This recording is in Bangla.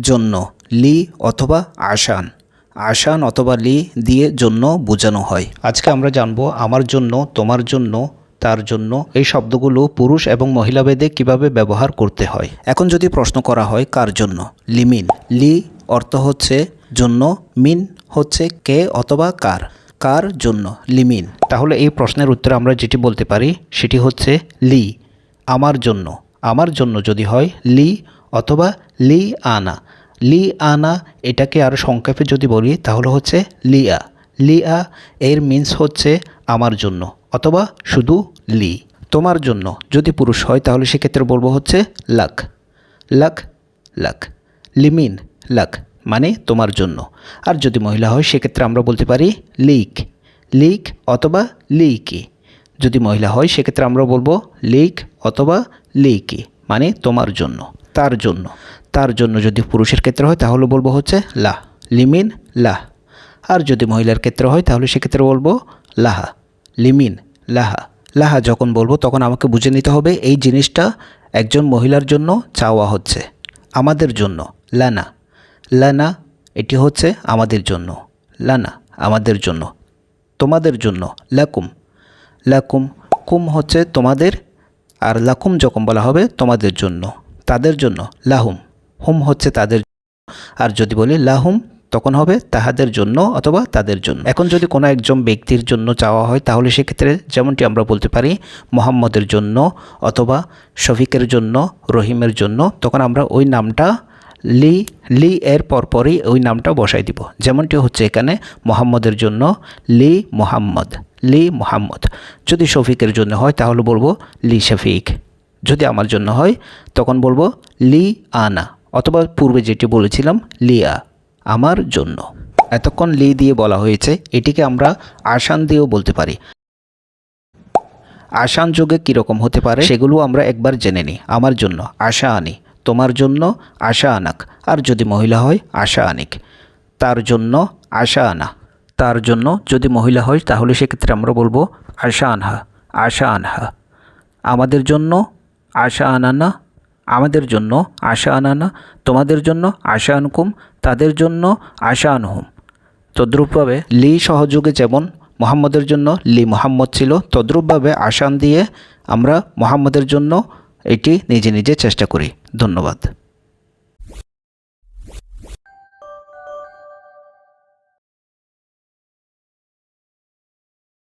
জন্য লি অথবা আশান। আশান অথবা লি দিয়ে জন্য বোঝানো হয়। আজকে আমরা জানবো আমার জন্য, তোমার জন্য, তার জন্য এই শব্দগুলো পুরুষ এবং মহিলা ভেদে কীভাবে ব্যবহার করতে হয়। এখন যদি প্রশ্ন করা হয় কার জন্য, লিমিন। লি অর্থ হচ্ছে জন্য, মিন হচ্ছে কে অথবা কার। কার জন্য, লিমিন। তাহলে এই প্রশ্নের উত্তরে আমরা যেটি বলতে পারি সেটি হচ্ছে লি, আমার জন্য। আমার জন্য যদি হয় লি অথবা লি আনা। লি আনা এটাকে আরও সংক্ষেপে যদি বলি তাহলে হচ্ছে লিয়া। লিয়া এর মিন্স হচ্ছে আমার জন্য অথবা শুধু লি। তোমার জন্য যদি পুরুষ হয় তাহলে সেক্ষেত্রে বলবো হচ্ছে লাক। লাক লাক। লিমিন লাক মানে তোমার জন্য। আর যদি মহিলা হয় সেক্ষেত্রে আমরা বলতে পারি লিক। লিক অথবা লিকি। যদি মহিলা হয় সেক্ষেত্রে আমরা বলবো লিক অথবা লিকি মানে তোমার জন্য। তার জন্য। তার জন্য যদি পুরুষের ক্ষেত্রে হয় তাহলে বলবো হচ্ছে লা। লিমিন লাহ। আর যদি মহিলার ক্ষেত্রে হয় তাহলে সেক্ষেত্রে বলবো লাহা। লিমিন লাহা। লাহা যখন বলবো তখন আমাকে বুঝে নিতে হবে এই জিনিসটা একজন মহিলার জন্য চাওয়া হচ্ছে। আমাদের জন্য লানা। লানা এটি হচ্ছে আমাদের জন্য। লানা আমাদের জন্য। তোমাদের জন্য লাকুম। লাকুম কুম হচ্ছে তোমাদের, আর লাকুম যখন বলা হবে তোমাদের জন্য। তাদের জন্য লাহুম। হুম হচ্ছে তাদের। আর যদি বলি লাহুম তখন হবে তাহাদের জন্য অথবা তাদের জন্য। এখন যদি কোনো একজন ব্যক্তির জন্য চাওয়া হয় তাহলে সেক্ষেত্রে যেমনটি আমরা বলতে পারি মোহাম্মদের জন্য অথবা শফিকের জন্য, রহিমের জন্য, তখন আমরা ওই নামটা লি লি এর পরপরই ওই নামটা বসাই দিব। যেমনটি হচ্ছে এখানে মোহাম্মদের জন্য লি মোহাম্মদ। লি মোহাম্মদ। যদি শফিকের জন্য হয় তাহলে বলবো লি শফিক। যদি আমার জন্য হয় তখন বলবো লি আনা অথবা পূর্বে যেটি বলেছিলাম লিয়া, আমার জন্য। এতক্ষণ লি দিয়ে বলা হয়েছে, এটিকে আমরা আসান দিয়েও বলতে পারি। আসান যোগে কীরকম হতে পারে সেগুলো আমরা একবার জেনে নিই। আমার জন্য আশা আনি। তোমার জন্য আশা আনাক। আর যদি মহিলা হয় আশা আনিক। তার জন্য আশা আনা। তার জন্য যদি মহিলা হয় তাহলে সেক্ষেত্রে আমরা বলবো আশা আনহা। আশা আনহা। আমাদের জন্য আশা আনানা। আমাদের জন্য আশা আনানা। তোমাদের জন্য আশা আনকুম। তাদের জন্য আশা আনহুম। তদ্রূপভাবে লি সহযোগে যেমন মোহাম্মদের জন্য লি মোহাম্মদ ছিল, তদ্রূপভাবে আশান দিয়ে আমরা মোহাম্মদের জন্য এটি নিজে নিজে চেষ্টা করি। ধন্যবাদ।